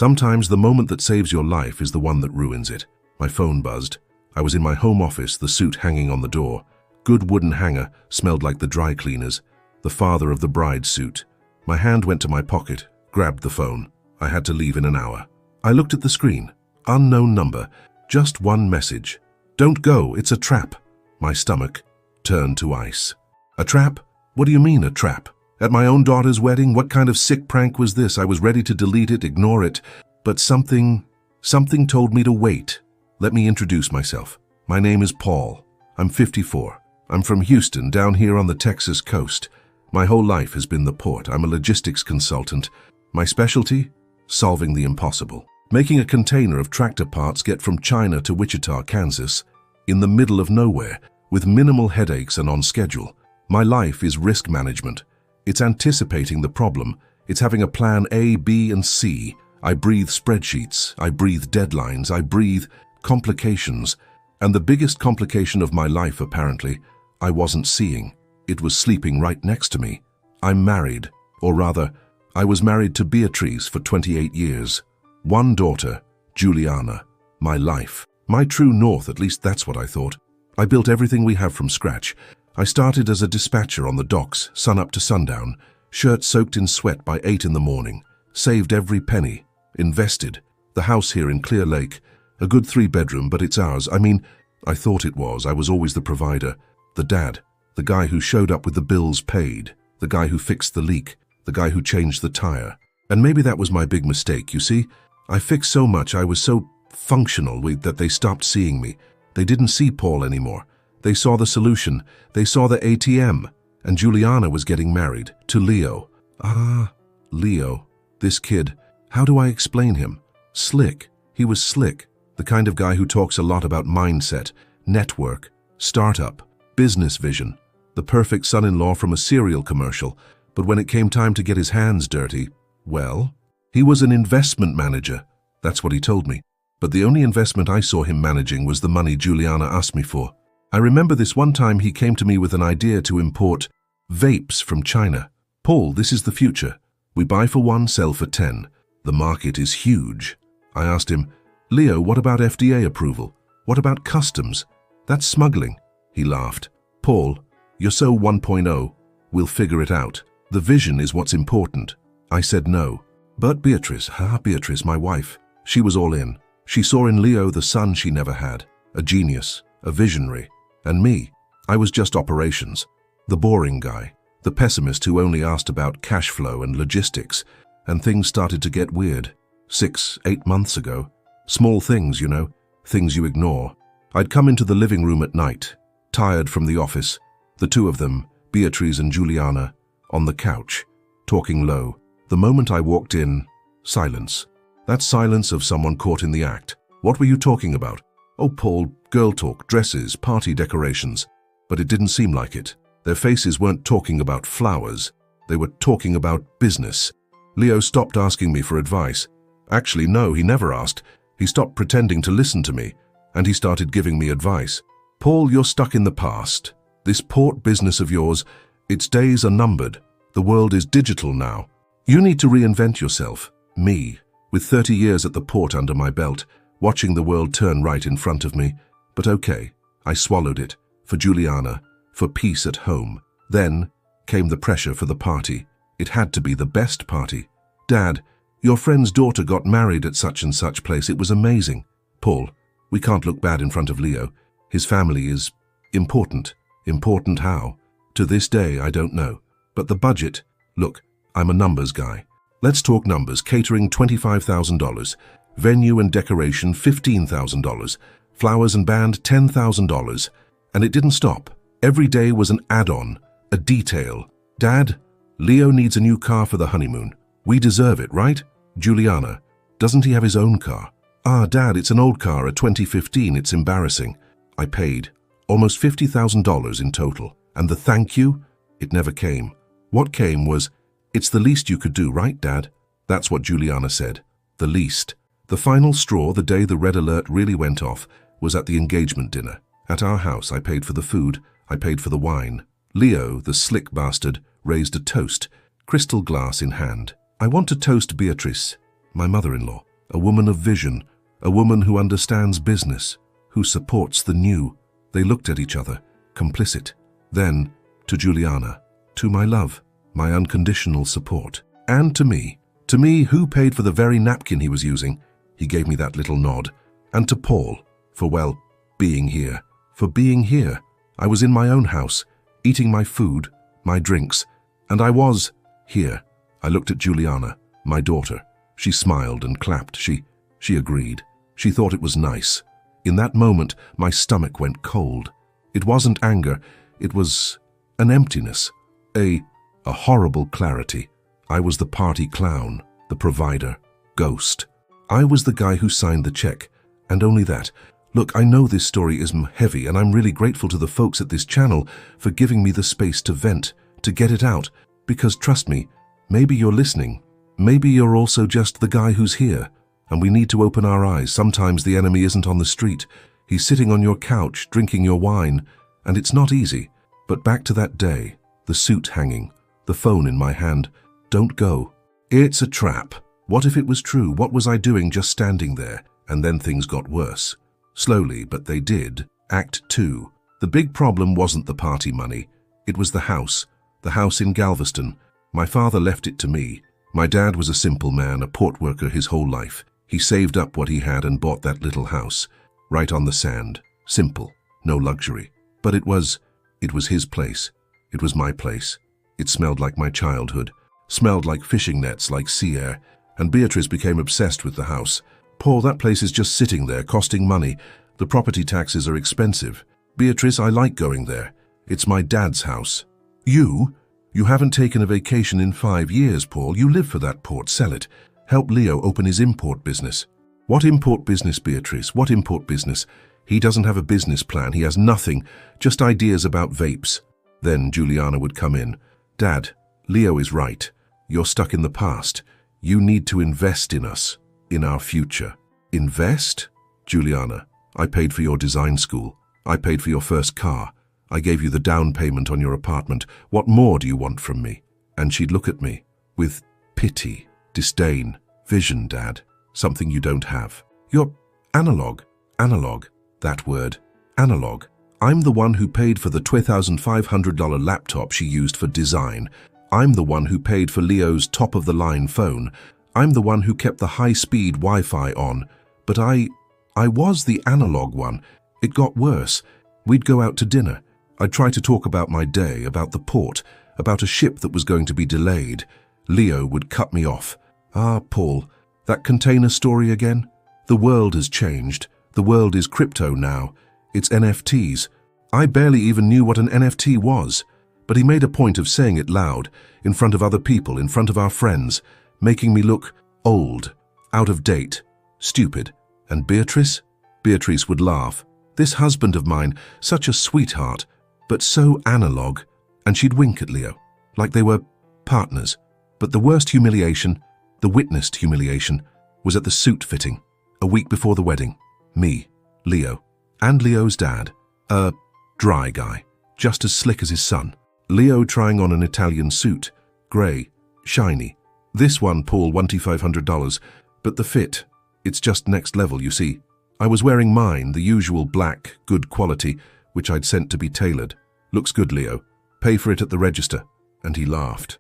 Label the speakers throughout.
Speaker 1: Sometimes the moment that saves your life is the one that ruins it. My phone buzzed. I was in my home office, the suit hanging on the door. Good wooden hanger, smelled like the dry cleaners. The father of the bride's suit. My hand went to my pocket, grabbed the phone. I had to leave in an hour. I looked at the screen. Unknown number. Just one message. Don't go, it's a trap. My stomach turned to ice. A trap? What do you mean, a trap? At my own daughter's wedding, what kind of sick prank was this? I was ready to delete it, ignore it. But something told me to wait. Let me introduce myself. My name is Paul. I'm 54. I'm from Houston, down here on the Texas coast. My whole life has been the port. I'm a logistics consultant. My specialty? Solving the impossible. Making a container of tractor parts get from China to Wichita, Kansas, in the middle of nowhere, with minimal headaches and on schedule. My life is risk management. It's anticipating the problem. It's having a plan A, B, and C. I breathe spreadsheets. I breathe deadlines. I breathe complications. And the biggest complication of my life, apparently, I wasn't seeing. It was sleeping right next to me. I'm married, or rather, I was married to Beatrice for 28 years. One daughter, Juliana. My life. My true north, at least that's what I thought. I built everything we have from scratch. I started as a dispatcher on the docks, sun up to sundown, shirt soaked in sweat by 8 in the morning, saved every penny, invested. The house here in Clear Lake, a good 3-bedroom, but it's ours. I thought it was. I was always the provider. The dad, the guy who showed up with the bills paid, the guy who fixed the leak, the guy who changed the tire. And maybe that was my big mistake, you see? I fixed so much, I was so functional that they stopped seeing me. They didn't see Paul anymore. They saw the solution. They saw the ATM. And Juliana was getting married to Leo. Ah, Leo. This kid. How do I explain him? Slick. He was slick. The kind of guy who talks a lot about mindset, network, startup, business vision. The perfect son-in-law from a cereal commercial. But when it came time to get his hands dirty, well, he was an investment manager. That's what he told me. But the only investment I saw him managing was the money Juliana asked me for. I remember this one time he came to me with an idea to import vapes from China. Paul, this is the future. We buy for 1, sell for 10. The market is huge. I asked him, Leo, what about FDA approval? What about customs? That's smuggling. He laughed. Paul, you're so 1.0. We'll figure it out. The vision is what's important. I said no. But Beatrice, my wife, she was all in. She saw in Leo the son she never had, a genius, a visionary. And me, I was just operations, the boring guy, the pessimist who only asked about cash flow and logistics, and things started to get weird. 6, 8 months ago. Small things, you know, things you ignore. I'd come into the living room at night, tired from the office, the two of them, Beatrice and Juliana, on the couch, talking low. The moment I walked in, silence. That silence of someone caught in the act. What were you talking about? Oh, Paul, girl talk, dresses, party decorations. But it didn't seem like it. Their faces weren't talking about flowers. They were talking about business. Leo stopped asking me for advice. Actually, no, he never asked. He stopped pretending to listen to me, and he started giving me advice. Paul, you're stuck in the past. This port business of yours, its days are numbered. The world is digital now. You need to reinvent yourself. Me, with 30 years at the port under my belt, watching the world turn right in front of me. But okay, I swallowed it. For Juliana, for peace at home. Then came the pressure for the party. It had to be the best party. Dad, your friend's daughter got married at such and such place. It was amazing. Paul, we can't look bad in front of Leo. His family is important. Important how? To this day, I don't know. But the budget, look, I'm a numbers guy. Let's talk numbers. Catering, $25,000. Venue and decoration, $15,000. Flowers and band, $10,000. And it didn't stop. Every day was an add-on, a detail. Dad, Leo needs a new car for the honeymoon. We deserve it, right? Juliana, doesn't he have his own car? Ah, Dad, it's an old car, a 2015. It's embarrassing. I paid. Almost $50,000 in total. And the thank you? It never came. What came was, it's the least you could do, right, Dad? That's what Juliana said. The least. The final straw, the day the red alert really went off, was at the engagement dinner. At our house, I paid for the food, I paid for the wine. Leo, the slick bastard, raised a toast, crystal glass in hand. I want to toast Beatrice, my mother-in-law. a woman of vision, a woman who understands business, who supports the new. They looked at each other, complicit. Then, to Juliana, to my love, my unconditional support. And to me, who paid for the very napkin he was using. He gave me that little nod. And to Paul, for, well, being here. For being here. I was in my own house, eating my food, my drinks, and I was here. I looked at Juliana, my daughter. She smiled and clapped. She agreed. She thought it was nice. In that moment, my stomach went cold. It wasn't anger. It was an emptiness, a horrible clarity. I was the party clown, the provider, ghost. I was the guy who signed the check, and only that. Look, I know this story is heavy, and I'm really grateful to the folks at this channel for giving me the space to vent, to get it out, because trust me, maybe you're listening. Maybe you're also just the guy who's here, and we need to open our eyes. Sometimes the enemy isn't on the street. He's sitting on your couch, drinking your wine, and it's not easy. But back to that day, the suit hanging, the phone in my hand. Don't go. It's a trap. What if it was true? What was I doing just standing there? And then things got worse. Slowly, but they did. Act 2. The big problem wasn't the party money. It was the house in Galveston. My father left it to me. My dad was a simple man, a port worker his whole life. He saved up what he had and bought that little house, right on the sand. Simple, no luxury. But it was his place. It was my place. It smelled like my childhood. Smelled like fishing nets, like sea air. And Beatrice became obsessed with the house. Paul, that place is just sitting there, costing money. The property taxes are expensive. Beatrice, I like going there. It's my dad's house. You haven't taken a vacation in 5 years, Paul. You live for that port. Sell it. Help Leo open his import business. What import business, Beatrice? What import business? He doesn't have a business plan. He has nothing, just ideas about vapes. Then Juliana would come in. Dad, Leo is right. You're stuck in the past. You need to invest in us, in our future. Invest? Juliana, I paid for your design school. I paid for your first car. I gave you the down payment on your apartment. What more do you want from me? And she'd look at me with pity, disdain, vision, Dad, something you don't have. You're analog, that word, analog. I'm the one who paid for the $2,500 laptop she used for design. I'm the one who paid for Leo's top-of-the-line phone. I'm the one who kept the high-speed Wi-Fi on. But I was the analog one. It got worse. We'd go out to dinner. I'd try to talk about my day, about the port, about a ship that was going to be delayed. Leo would cut me off. Ah, Paul, that container story again? The world has changed. The world is crypto now. It's NFTs. I barely even knew what an NFT was. But he made a point of saying it loud, in front of other people, in front of our friends, making me look old, out of date, stupid. And Beatrice? Beatrice would laugh. This husband of mine, such a sweetheart, but so analog. And she'd wink at Leo, like they were partners. But the worst humiliation, the witnessed humiliation, was at the suit fitting, a week before the wedding. Me, Leo, and Leo's dad, a dry guy, just as slick as his son. Leo trying on an Italian suit, grey, shiny. This one, Paul, $2,500, but the fit, it's just next level, you see. I was wearing mine, the usual black, good quality, which I'd sent to be tailored. Looks good, Leo. Pay for it at the register. And he laughed.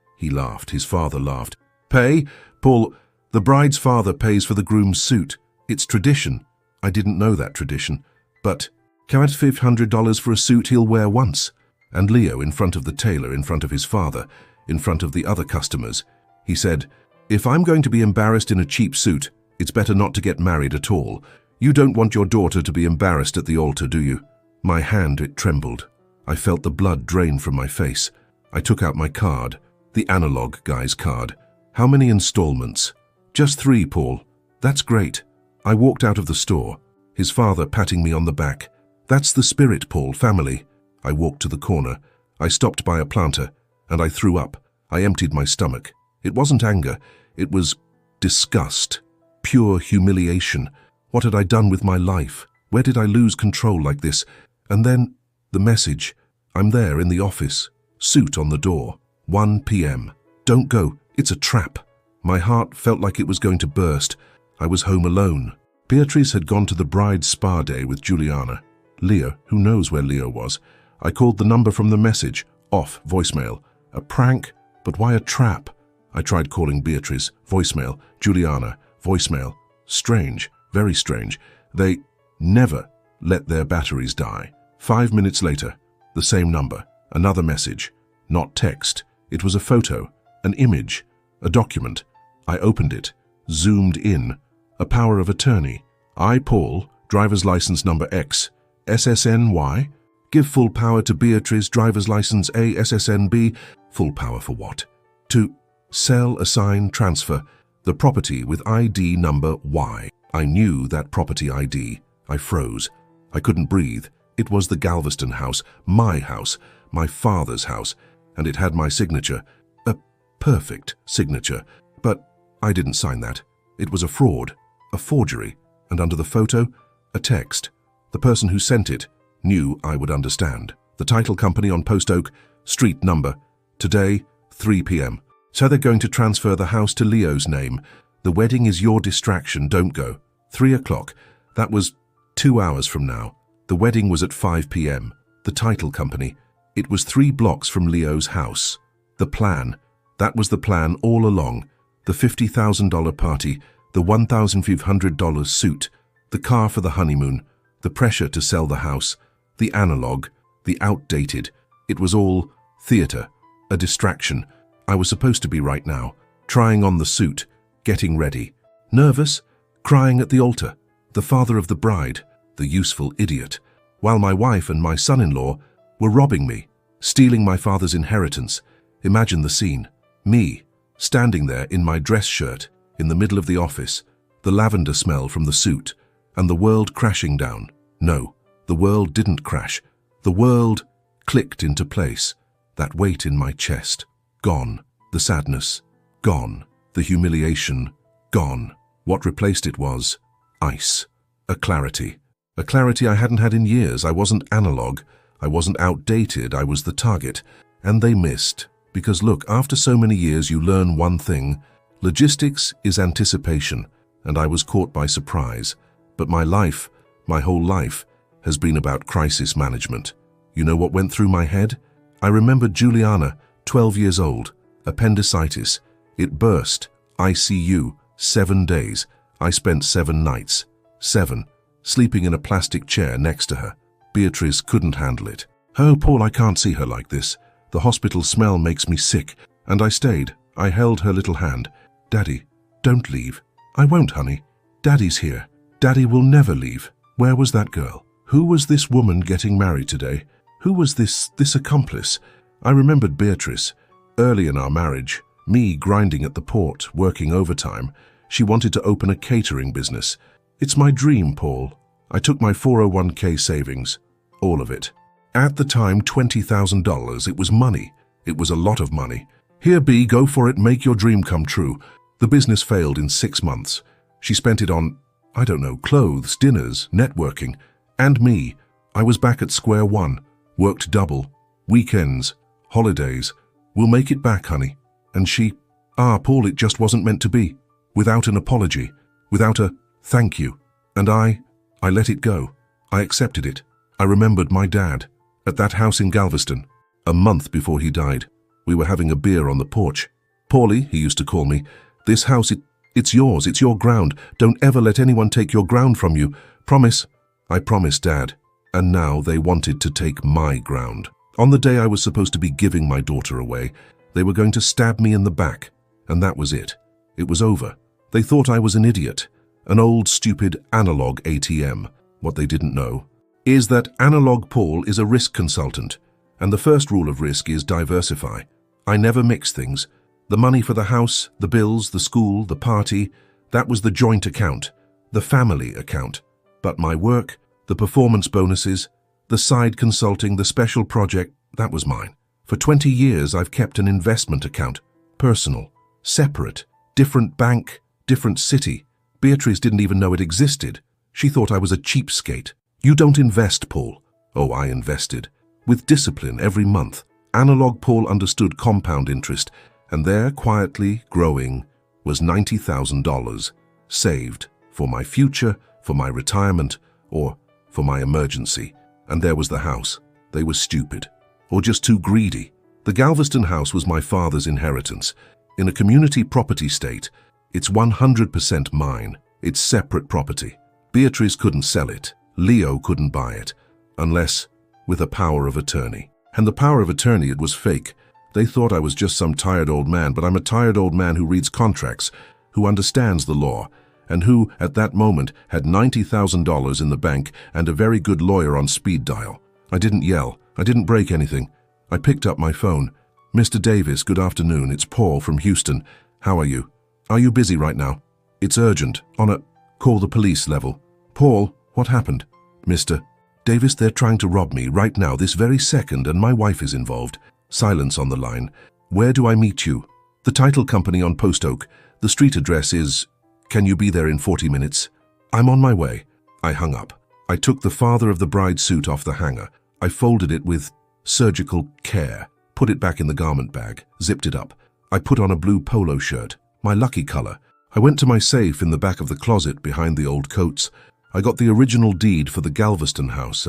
Speaker 1: His father laughed. Pay? Paul, the bride's father pays for the groom's suit. It's tradition. I didn't know that tradition. But, $500 for a suit he'll wear once. And Leo, in front of the tailor, in front of his father, in front of the other customers, he said, if I'm going to be embarrassed in a cheap suit, it's better not to get married at all. You don't want your daughter to be embarrassed at the altar, do you? My hand, it trembled. I felt the blood drain from my face. I took out my card, the analog guy's card. How many installments? Just 3, Paul. That's great. I walked out of the store, his father patting me on the back. That's the spirit, Paul, family. I walked to the corner. I stopped by a planter, and I threw up. I emptied my stomach. It wasn't anger. It was disgust, pure humiliation. What had I done with my life? Where did I lose control like this? And then, the message. I'm there in the office. Suit on the door. 1 p.m. Don't go. It's a trap. My heart felt like it was going to burst. I was home alone. Beatrice had gone to the bride's spa day with Juliana. Leo, who knows where Leo was? I called the number from the message. Off, voicemail. A prank? But why a trap? I tried calling Beatrice. Voicemail. Juliana. Voicemail. Strange. Very strange. They never let their batteries die. 5 minutes later, the same number. Another message. Not text. It was a photo. An image. A document. I opened it. Zoomed in. A power of attorney. I, Paul, driver's license number X, SSNY. Give full power to Beatrice, driver's license A, SSNB. Full power for what? To sell, assign, transfer the property with ID number Y. I knew that property ID. I froze. I couldn't breathe. It was the Galveston house, my father's house, and it had my signature. A perfect signature. But I didn't sign that. It was a fraud, a forgery, and under the photo, a text. The person who sent it knew I would understand. The title company on Post Oak, street number. Today, 3 p.m. So they're going to transfer the house to Leo's name. The wedding is your distraction, don't go. 3 o'clock. That was 2 hours from now. The wedding was at 5 p.m. The title company. It was 3 blocks from Leo's house. The plan. That was the plan all along. The $50,000 party, the $1,500 suit, the car for the honeymoon, the pressure to sell the house, the analog, the outdated. It was all theater, a distraction. I was supposed to be right now, trying on the suit, getting ready. Nervous, crying at the altar, the father of the bride, the useful idiot, while my wife and my son-in-law were robbing me, stealing my father's inheritance. Imagine the scene. Me, standing there in my dress shirt, in the middle of the office, the lavender smell from the suit, and the world crashing down. No, the world didn't crash. The world clicked into place. That weight in my chest, gone. The sadness, gone. The humiliation, gone. What replaced it was ice. A clarity. A clarity I hadn't had in years. I wasn't analog. I wasn't outdated. I was the target. And they missed. Because look, after so many years you learn one thing. Logistics is anticipation, and I was caught by surprise. But my life, my whole life, has been about crisis management. You know what went through my head? I remembered Juliana, 12 years old, appendicitis. It burst, ICU, 7 days. I spent 7 nights. 7, sleeping in a plastic chair next to her. Beatrice couldn't handle it. Oh, Paul, I can't see her like this. The hospital smell makes me sick. And I stayed. I held her little hand. Daddy, don't leave. I won't, honey. Daddy's here. Daddy will never leave. Where was that girl? Who was this woman getting married today? Who was this accomplice? I remembered Beatrice. Early in our marriage, me grinding at the port, working overtime. She wanted to open a catering business. It's my dream, Paul. I took my 401k savings. All of it. At the time, $20,000. It was money. It was a lot of money. Here, B, go for it, make your dream come true. The business failed in 6 months. She spent it on, I don't know, clothes, dinners, networking. And me. I was back at square one. Worked double. Weekends. Holidays. We'll make it back, honey. And she, Paul, it just wasn't meant to be. Without an apology. Without a thank you. And I let it go. I accepted it. I remembered my dad. At that house in Galveston. A month before he died. We were having a beer on the porch. Paulie, he used to call me. This house, it's yours. It's your ground. Don't ever let anyone take your ground from you. Promise. I promised, Dad. And now they wanted to take my ground. On the day I was supposed to be giving my daughter away, they were going to stab me in the back. And that was it. It was over. They thought I was an idiot. An old, stupid analog ATM. What they didn't know is that Analog Paul is a risk consultant. And the first rule of risk is diversify. I never mix things. The money for the house, the bills, the school, the party, that was the joint account, the family account. But my work, the performance bonuses, the side consulting, the special project, that was mine. For 20 years, I've kept an investment account, personal, separate, different bank, different city. Beatrice didn't even know it existed. She thought I was a cheapskate. You don't invest, Paul. Oh, I invested. With discipline every month. Analog Paul understood compound interest, and there, quietly growing, was $90,000 saved. for my future, for my retirement, or for my emergency. And there was the house. They were stupid, or just too greedy. The Galveston house was my father's inheritance. In a community property state, it's 100% mine. It's separate property. Beatrice couldn't sell it. Leo couldn't buy it, unless with a power of attorney. And the power of attorney, it was fake. They thought I was just some tired old man, but I'm a tired old man who reads contracts, who understands the law, and who, at that moment, had $90,000 in the bank and a very good lawyer on speed dial. I didn't yell. I didn't break anything. I picked up my phone. "Mr. Davis, good afternoon. It's Paul from Houston. How are you? Are you busy right now? It's urgent. On a call the police level." "Paul, what happened?" "Mr. Davis, they're trying to rob me right now, this very second, and my wife is involved." Silence on the line. "Where do I meet you?" "The title company on Post Oak. The street address is... Can you be there in 40 minutes? "I'm on my way." I hung up. I took the father of the bride suit off the hanger. I folded it with surgical care, put it back in the garment bag, zipped it up. I put on a blue polo shirt, my lucky color. I went to my safe in the back of the closet behind the old coats. I got the original deed for the Galveston house,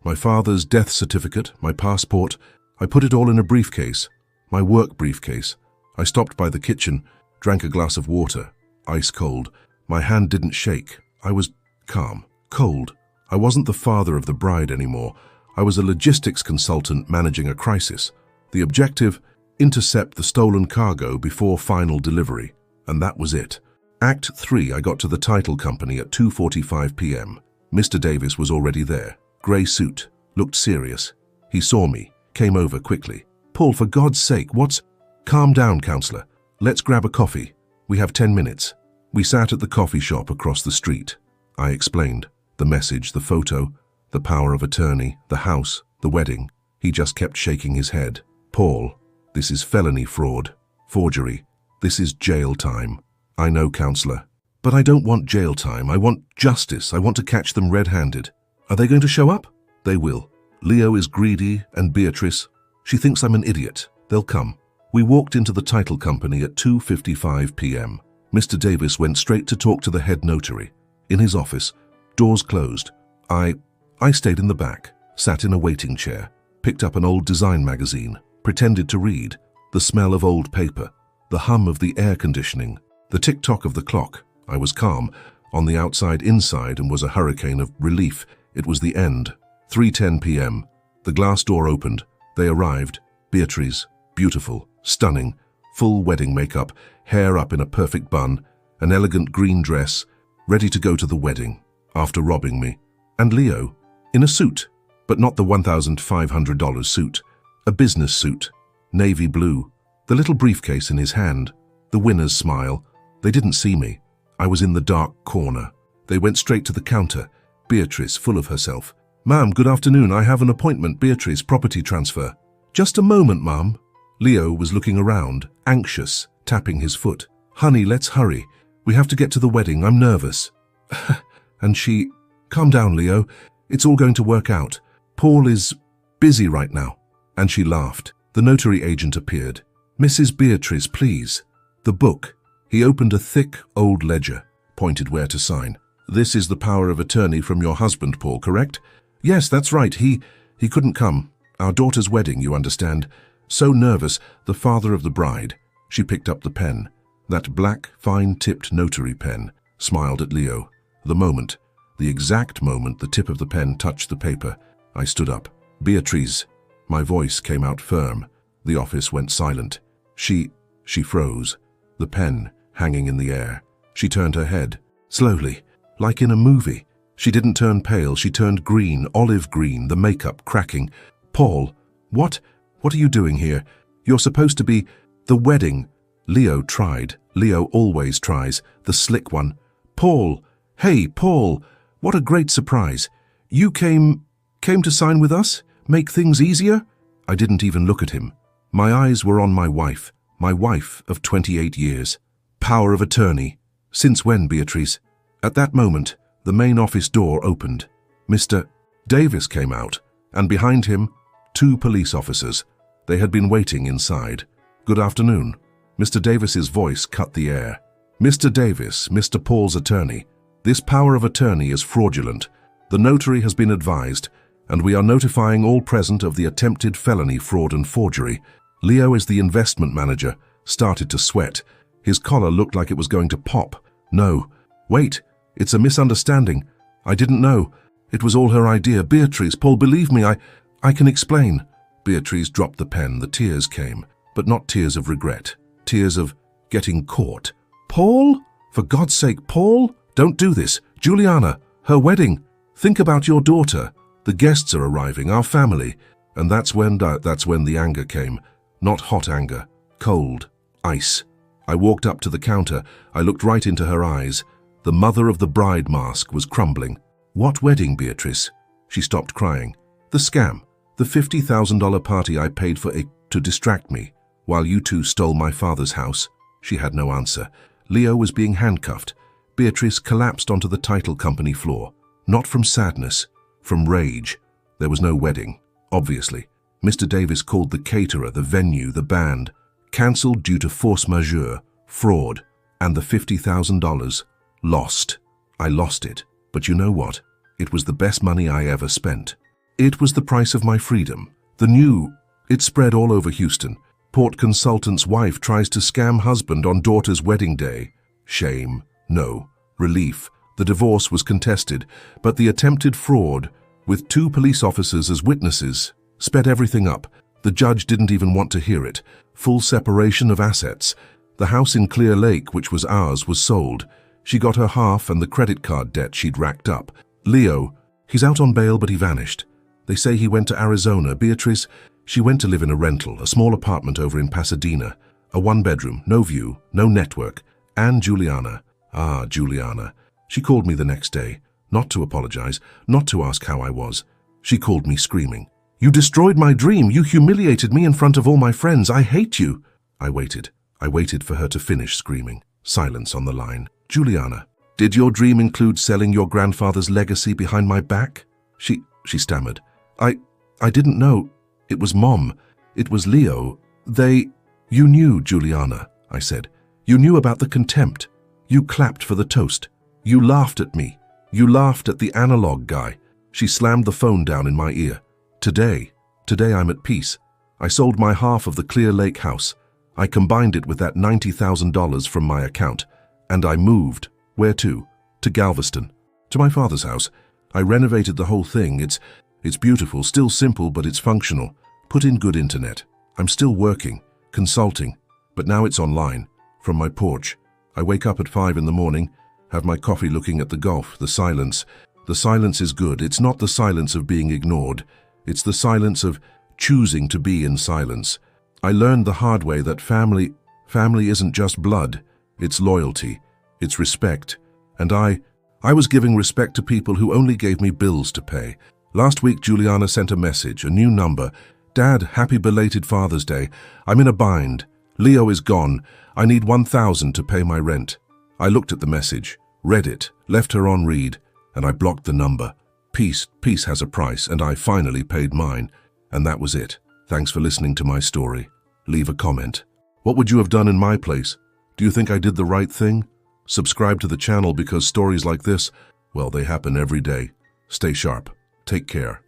Speaker 1: my father's death certificate, my passport. I put it all in a briefcase, my work briefcase. I stopped by the kitchen, drank a glass of water, ice cold. My hand didn't shake. I was calm, cold. I wasn't the father of the bride anymore. I was a logistics consultant managing a crisis. The objective, intercept the stolen cargo before final delivery. And that was it. Act 3, I got to the title company at 2:45 p.m. Mr. Davis was already there. Grey suit, looked serious. He saw me, came over quickly. "Paul, for God's sake, what's..." "Calm down, counselor. Let's grab a coffee. We have 10 minutes. We sat at the coffee shop across the street. I explained. The message, the photo, the power of attorney, the house, the wedding. He just kept shaking his head. "Paul, this is felony fraud, forgery. This is jail time." "I know, counselor. But I don't want jail time. I want justice. I want to catch them red-handed." "Are they going to show up?" "They will. Leo is greedy, and Beatrice, she thinks I'm an idiot. They'll come." We walked into the title company at 2:55 p.m. Mr. Davis went straight to talk to the head notary. In his office, doors closed. I stayed in the back, sat in a waiting chair, picked up an old design magazine, pretended to read. The smell of old paper, the hum of the air conditioning, the tick-tock of the clock. I was calm. On the outside, inside, and was a hurricane of relief. It was the end. 3:10 p.m. The glass door opened. They arrived. Beatrice, beautiful, stunning, full wedding makeup, hair up in a perfect bun, an elegant green dress, ready to go to the wedding, after robbing me. And Leo, in a suit, but not the $1,500 suit. A business suit, navy blue, the little briefcase in his hand, the winner's smile. They didn't see me. I was in the dark corner. They went straight to the counter. Beatrice, full of herself. "Ma'am, good afternoon. I have an appointment. Beatrice, property transfer." "Just a moment, ma'am." Leo was looking around, anxious, tapping his foot. "Honey, let's hurry. We have to get to the wedding. I'm nervous." And she, "Calm down, Leo. It's all going to work out. Paul is busy right now." And she laughed. The notary agent appeared. "Mrs. Beatrice, please." The book. He opened a thick, old ledger, pointed where to sign. "This is the power of attorney from your husband, Paul, correct?" "Yes, that's right. He couldn't come. Our daughter's wedding, you understand. So nervous, the father of the bride." She picked up the pen. That black, fine-tipped notary pen, smiled at Leo. The exact moment the tip of the pen touched the paper, I stood up. "Beatrice." My voice came out firm. The office went silent. She froze, the pen hanging in the air. She turned her head, slowly, like in a movie. She didn't turn pale, she turned green, olive green, the makeup cracking. "Paul, what are you doing here? You're supposed to be..." "The wedding." Leo tried. Leo always tries, the slick one. "Paul, hey, Paul, what a great surprise. You came to sign with us? Make things easier?" I didn't even look at him. My eyes were on my wife of 28 years. Power of attorney. Since when, Beatrice? At that moment, the main office door opened. Mr. Davis came out, and behind him, 2 police officers. They had been waiting inside. "Good afternoon." Mr. Davis's voice cut the air. "Mr. Davis, Mr. Paul's attorney." This power of attorney is fraudulent. The notary has been advised, and we are notifying all present of the attempted felony fraud and forgery. Leo is the investment manager, started to sweat. His collar looked like it was going to pop. No. Wait, it's a misunderstanding. I didn't know. It was all her idea. Beatrice, Paul, believe me, I can explain. Beatrice dropped the pen. The tears came, but not tears of regret. Tears of getting caught. Paul? For God's sake, Paul? Don't do this. Juliana, her wedding. Think about your daughter. The guests are arriving, our family. And that's when the anger came. Not hot anger. Cold. Ice. I walked up to the counter. I looked right into her eyes. The mother of the bride mask was crumbling. What wedding, Beatrice? She stopped crying. The scam. The $50,000 party I paid for to distract me, while you two stole my father's house. She had no answer. Leo was being handcuffed. Beatrice collapsed onto the title company floor. Not from sadness, from rage. There was no wedding, obviously. Mr. Davis called the caterer, the venue, the band. Cancelled due to force majeure, fraud, and the $50,000. Lost. I lost it. But you know what? It was the best money I ever spent. It was the price of my freedom. It spread all over Houston. Port consultant's wife tries to scam husband on daughter's wedding day. Shame. No. Relief. The divorce was contested, but the attempted fraud, with 2 police officers as witnesses, sped everything up. The judge didn't even want to hear it. Full separation of assets. The house in Clear Lake, which was ours, was sold. She got her half and the credit card debt she'd racked up. Leo, he's out on bail, but he vanished. They say he went to Arizona. Beatrice, she went to live in a rental, a small apartment over in Pasadena. A 1-bedroom, no view, no network. And Juliana. Ah, Juliana. She called me the next day, not to apologize, not to ask how I was. She called me screaming. You destroyed my dream. You humiliated me in front of all my friends. I hate you. I waited. I waited for her to finish screaming. Silence on the line. Juliana, did your dream include selling your grandfather's legacy behind my back? She stammered. I didn't know. It was Mom. It was Leo. You knew, Juliana, I said. You knew about the contempt. You clapped for the toast. You laughed at me. You laughed at the analog guy. She slammed the phone down in my ear. Today I'm at peace. I sold my half of the Clear Lake house. I combined it with that $90,000 from my account. And I moved. Where to? To Galveston. To my father's house. I renovated the whole thing. It's beautiful, still simple, but it's functional. Put in good internet. I'm still working, consulting, but now it's online, from my porch. I wake up at 5 in the morning, have my coffee looking at the Gulf, the silence. The silence is good. It's not the silence of being ignored. It's the silence of choosing to be in silence. I learned the hard way that family isn't just blood. It's loyalty. It's respect. And I was giving respect to people who only gave me bills to pay. Last week, Juliana sent a message, a new number. Dad, happy belated Father's Day. I'm in a bind. Leo is gone. I need $1,000 to pay my rent. I looked at the message, read it, left her on read, and I blocked the number. Peace has a price, and I finally paid mine. And that was it. Thanks for listening to my story. Leave a comment. What would you have done in my place? Do you think I did the right thing? Subscribe to the channel because stories like this, well, they happen every day. Stay sharp. Take care.